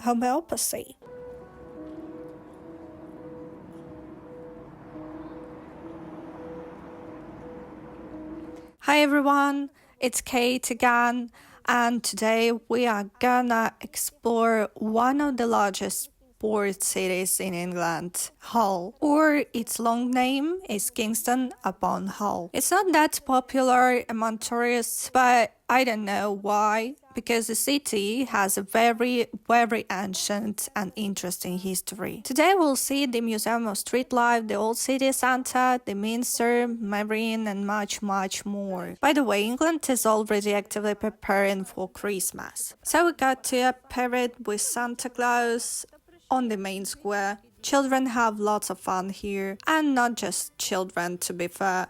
homeopathy. Hi everyone, it's Kate again, and today we are gonna explore one of the largest port cities in England, Hull, or its long name is Kingston upon Hull. It's not that popular among tourists, but I don't know why, because the city has a very ancient and interesting history. Today we'll see the Museum of Street Life, the Old City Centre, the Minster, Marine, and much more. By the way, England is already actively preparing for Christmas. So we got to a parade with Santa Claus on the main square. Children have lots of fun here, and not just children, to be fair.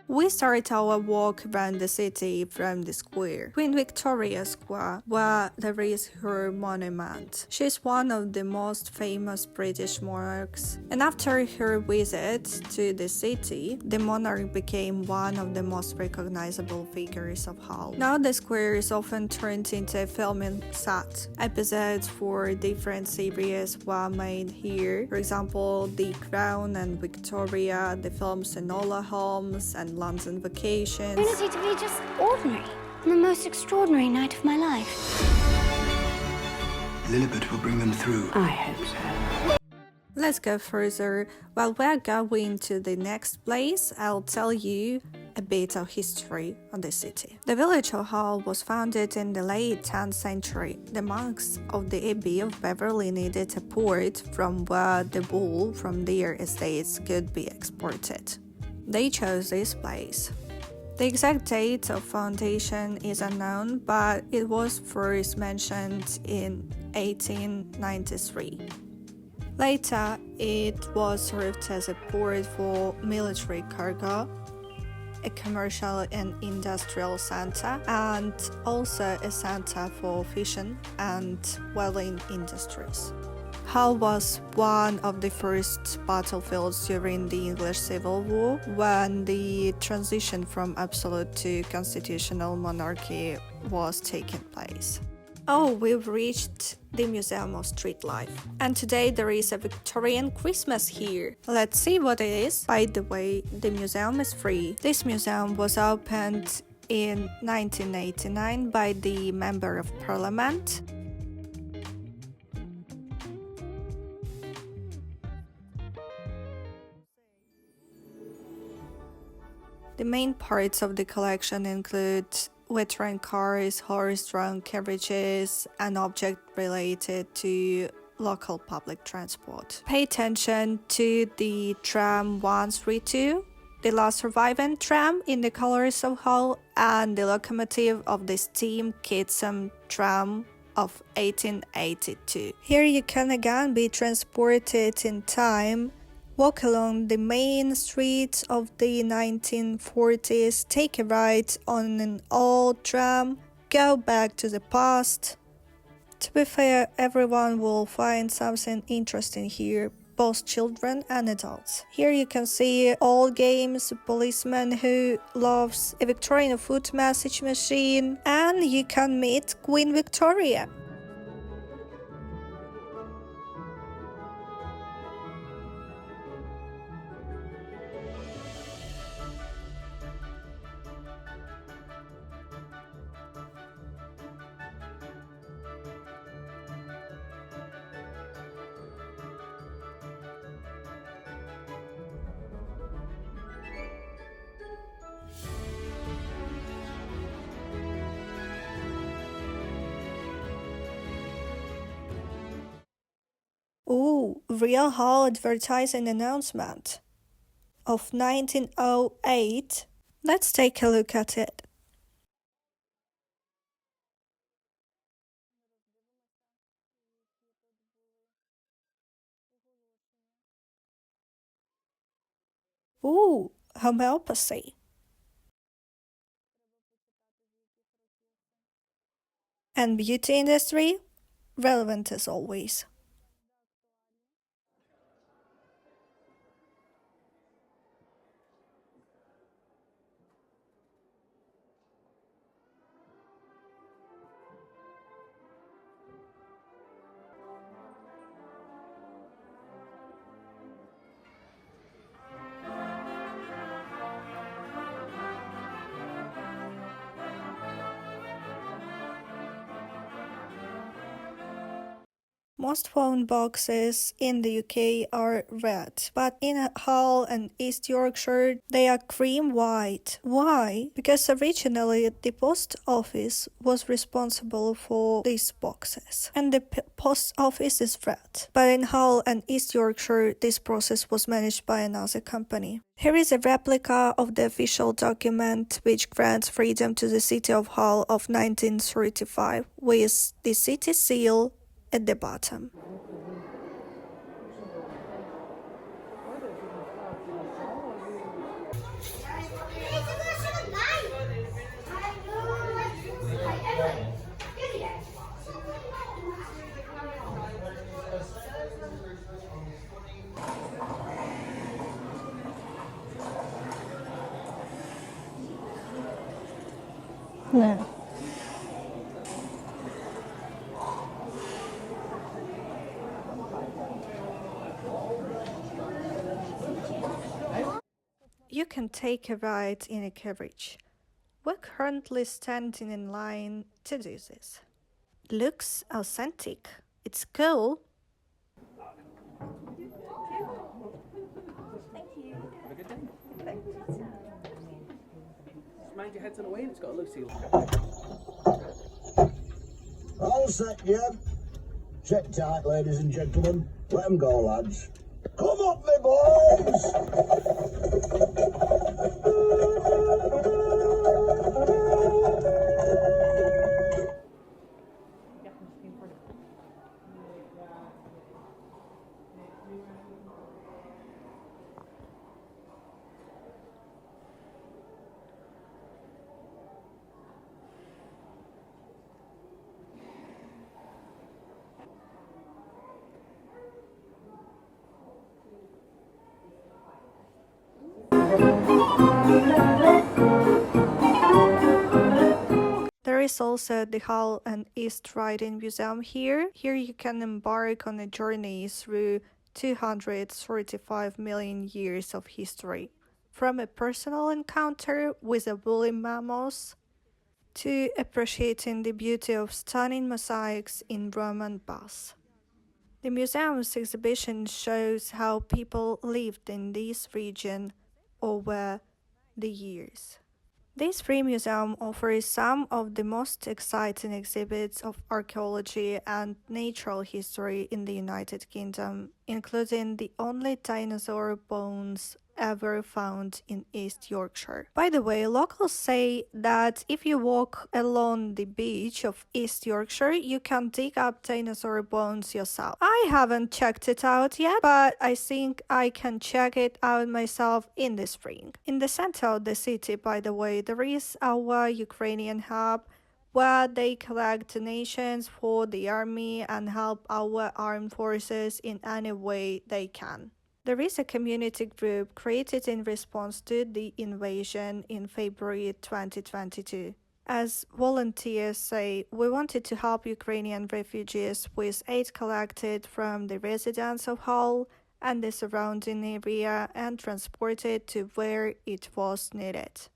We start our walk around the city from the square, Queen Victoria Square, where there is her monument. She is one of the most famous British monarchs, and after her visit to the city, the monarch became one of the most recognizable figures of Hull. Now the square is often turned into a filming set. Episodes for different series were made here, for example, The Crown and Victoria, the films Enola Holmes and London Vacations. Opportunity to be just ordinary on the most extraordinary night of my life. Lillibet will bring them through. I hope so. Let's go further. While we're going to the next place, I'll tell you a bit of history of the city. The village of Hull was founded in the late 10th century. The monks of the Abbey of Beverley needed a port from where the wool from their estates could be exported. They chose this place. The exact date of foundation is unknown, but it was first mentioned in 1893. Later, it was served as a port for military cargo, a commercial and industrial center, and also a center for fishing and whaling industries. Hull was one of the first battlefields during the English Civil War, when the transition from absolute to constitutional monarchy was taking place. Oh, we've reached the Museum of Street Life. And today there is a Victorian Christmas here. Let's see what it is. By the way, the museum is free. This museum was opened in 1989 by the Member of Parliament. The main parts of the collection include veteran cars, horse-drawn carriages, and objects related to local public transport. Pay attention to the tram 132, the last surviving tram in the colours of Hull, and the locomotive of the steam Kitsum tram of 1882. Here you can again be transported in time. Walk along the main streets of the 1940s, take a ride on an old tram, go back to the past. To be fair, everyone will find something interesting here, both children and adults. Here you can see old games, a policeman who loves a Victorian foot massage machine, and you can meet Queen Victoria. Ooh, real Hull advertising announcement of 1908. Let's take a look at it. Ooh, homeopathy. And beauty industry? Relevant as always. Most phone boxes in the UK are red, but in Hull and East Yorkshire they are cream white. Why? Because originally the post office was responsible for these boxes, and the post office is red. But in Hull and East Yorkshire this process was managed by another company. Here is a replica of the official document which grants freedom to the city of Hull of 1935 with the city seal at the bottom. No. You can take a ride in a carriage. We're currently standing in line to do this. Looks authentic. It's cool. Have a good day. Just mind your head to the way and it's got a low seal. All set, yeah? Sit tight, ladies and gentlemen. Let them go, lads. Come up, me boys! There is also the Hull and East Riding Museum here. Here you can embark on a journey through 235 million years of history, from a personal encounter with a woolly mammoth to appreciating the beauty of stunning mosaics in Roman baths. The museum's exhibition shows how people lived in this region over the years. This free museum offers some of the most exciting exhibits of archaeology and natural history in the United Kingdom, including the only dinosaur bones ever found in East Yorkshire. By the way, locals say that if you walk along the beach of East Yorkshire, you can dig up dinosaur bones yourself. I haven't checked it out yet, but I think I can check it out myself in the spring. In the center of the city, by the way, there is our Ukrainian hub, where they collect donations for the army and help our armed forces in any way they can. There is a community group created in response to the invasion in February 2022. As volunteers say, we wanted to help Ukrainian refugees with aid collected from the residents of Hull and the surrounding area and transported to where it was needed.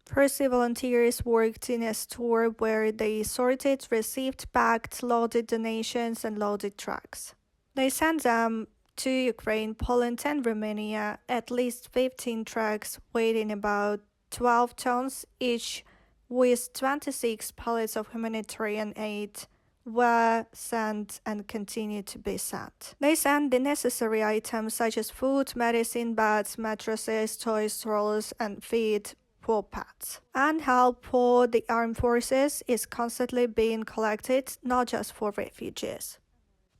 First, the volunteers worked in a store where they sorted, received, packed, loaded donations and loaded trucks. They sent them to Ukraine, Poland and Romania, at least 15 trucks weighing about 12 tons each with 26 pallets of humanitarian aid, were sent and continue to be sent. They sent the necessary items such as food, medicine, beds, mattresses, toys, strollers, and feed for pets. And help for the armed forces is constantly being collected, not just for refugees.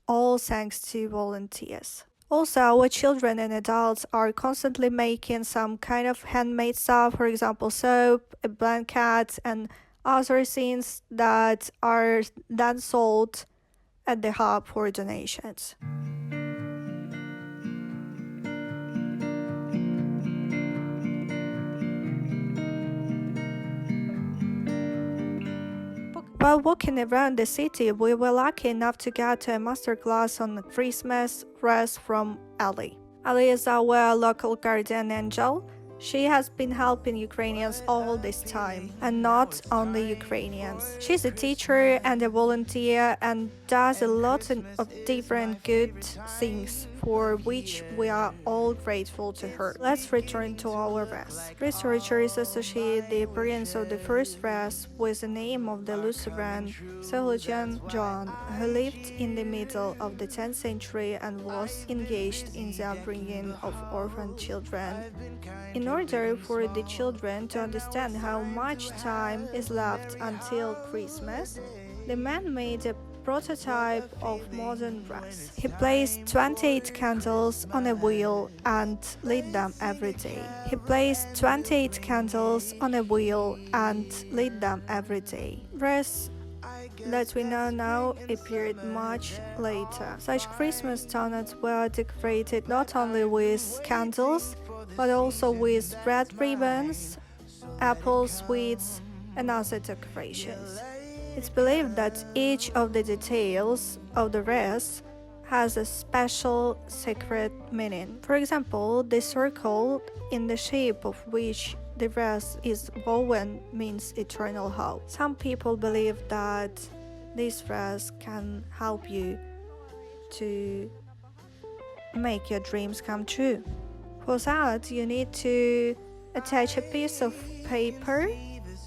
All thanks to volunteers. Also, our children and adults are constantly making some kind of handmade stuff, for example, soap, a blanket, and other things that are then sold at the hub for donations. While walking around the city, we were lucky enough to get a masterclass on Christmas wreaths from Ellie. Ellie is our local guardian angel. She has been helping Ukrainians all this time, and not only Ukrainians. She's a teacher and a volunteer and does a lot of different good things for which we are all grateful to her. Let's return to our wreaths. Researchers associate the appearance of the first wreath with the name of the Lutheran theologian John, who lived in the middle of the 10th century and was engaged in the upbringing of orphan children. In order for the children to understand how much time is left until Christmas, the man made a prototype of modern wreath. He placed 28 candles on a wheel and lit them every day. He placed 28 candles on a wheel and lit them every day. Wreaths that we know now appeared much later. Such Christmas donuts were decorated not only with candles, but also with red ribbons, apples, sweets, and other decorations. It's believed that each of the details of the wreath has a special secret meaning. For example, the circle in the shape of which the wreath is woven means eternal hope. Some people believe that this wreath can help you to make your dreams come true. For that, you need to attach a piece of paper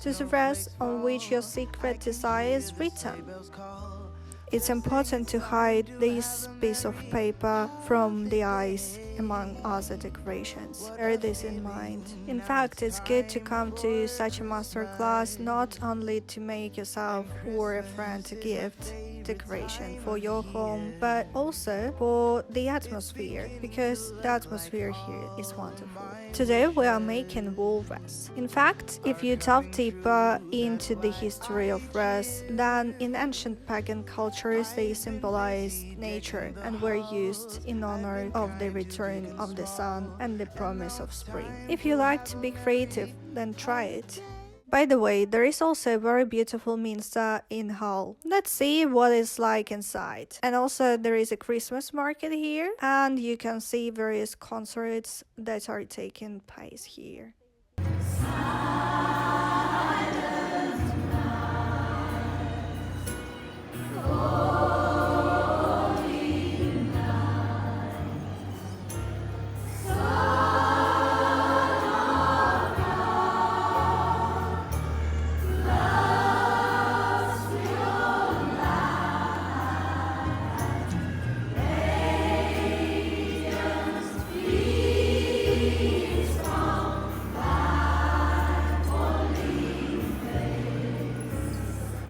to the wreath on which your secret desire is written. It's important to hide this piece of paper from the eyes among other decorations. Bear this in mind. In fact, it's good to come to such a master class not only to make yourself or a friend a gift decoration for your home, but also for the atmosphere, because the atmosphere here is wonderful. Today we are making wool wreaths. In fact, if you delve deeper into the history of wreaths, then in ancient pagan cultures they symbolize nature and were used in honor of the return of the sun and the promise of spring. If you like to be creative, then try it. By the way, there is also a very beautiful Minsta in Hull. Let's see what it's like inside. And also there is a Christmas market here, and you can see various concerts that are taking place here.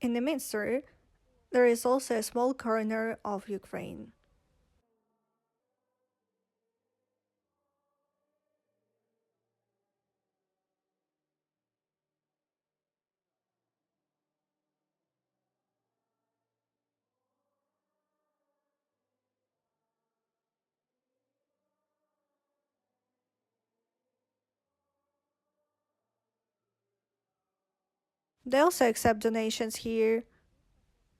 In the Minster, there is also a small corner of Ukraine. They also accept donations here.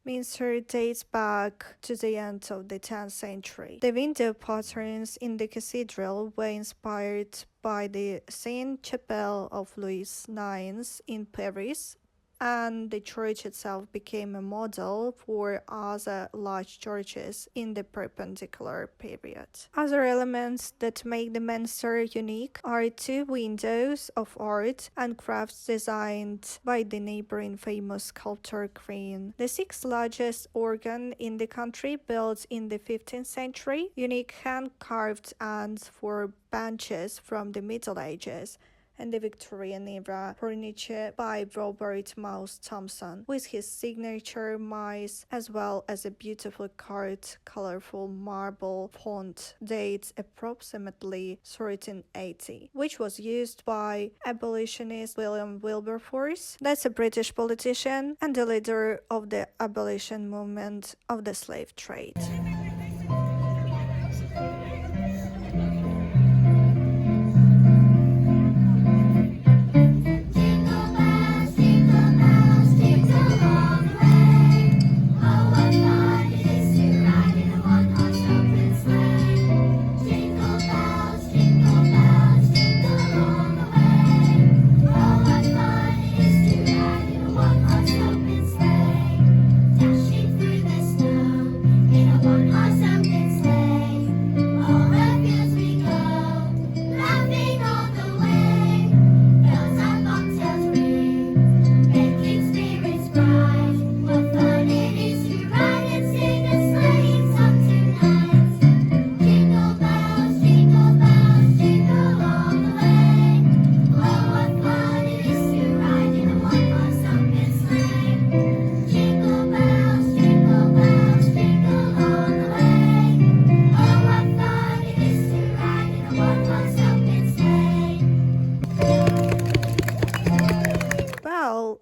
Minster dates back to the end of the 10th century. The window patterns in the cathedral were inspired by the Saint Chapel of Louis IX in Paris and the church itself became a model for other large churches in the perpendicular period. Other elements that make the Minster unique are two windows of art and crafts designed by the neighboring famous sculptor Green. The sixth largest organ in the country, built in the 15th century, unique hand-carved ants for benches from the Middle Ages, and the Victorian era furniture by Robert Mouse Thompson, with his signature mice, as well as a beautiful carved, colorful marble font dates approximately 1380, which was used by abolitionist William Wilberforce, that's a British politician and the leader of the abolition movement of the slave trade.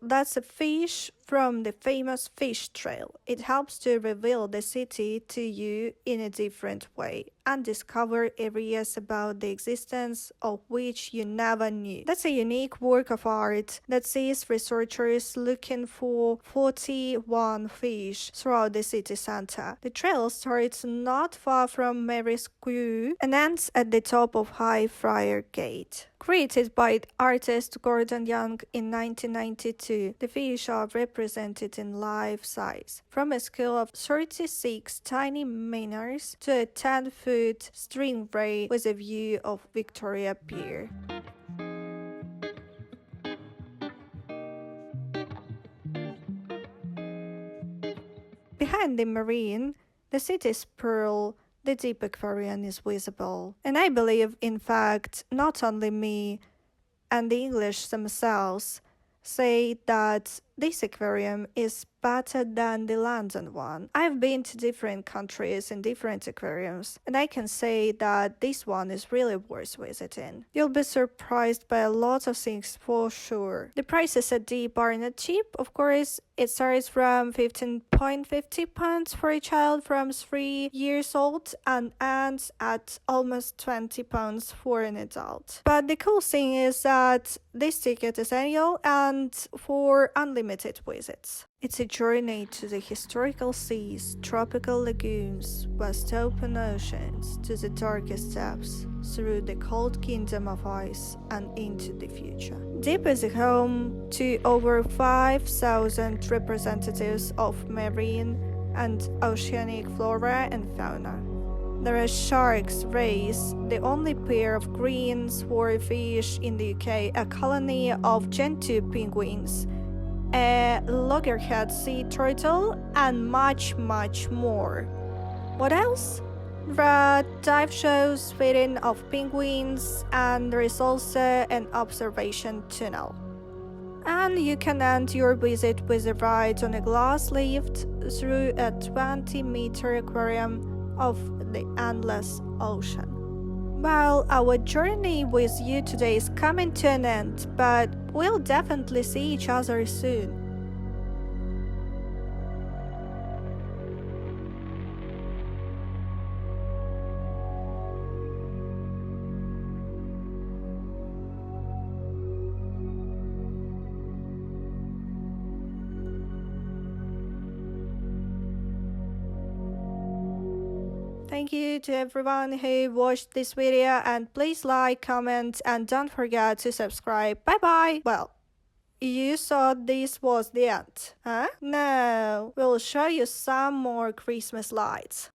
That's a fish from the famous fish trail. It helps to reveal the city to you in a different way and discover areas about the existence of which you never knew. That's a unique work of art that sees researchers looking for 41 fish throughout the city center. The trail starts not far from Mary Square and ends at the top of High Friar Gate. Created by artist Gordon Young in 1992, the fish are represented in life size, from a scale of 36 tiny minnows to a 10-foot stingray with a view of Victoria Pier. Behind the marine, the city's pearl, the deep aquarium is visible. And I believe, in fact, not only me and the English themselves say that this aquarium is better than the London one. I've been to different countries in different aquariums, and I can say that this one is really worth visiting. You'll be surprised by a lot of things for sure. The prices at deep are not cheap, of course. It starts from £15.50 for a child from 3 years old and ends at almost £20 for an adult. But the cool thing is that this ticket is annual and for unlimited visits. It's a journey to the historical seas, tropical lagoons, vast open oceans, to the darkest depths, through the cold kingdom of ice and into the future. Deep is a home to over 5,000 representatives of marine and oceanic flora and fauna. There are sharks, rays, the only pair of green swordfish in the UK, a colony of gentoo penguins, a loggerhead sea turtle, and much, much more. What else? There are dive shows feeding of penguins, and there is also an observation tunnel. And you can end your visit with a ride on a glass lift through a 20-meter aquarium of the endless ocean. Well, our journey with you today is coming to an end, but we'll definitely see each other soon. Thank you to everyone who watched this video, and please like, comment, and don't forget to subscribe. Bye bye! Well, You thought this was the end, huh? No, we'll show you some more Christmas lights.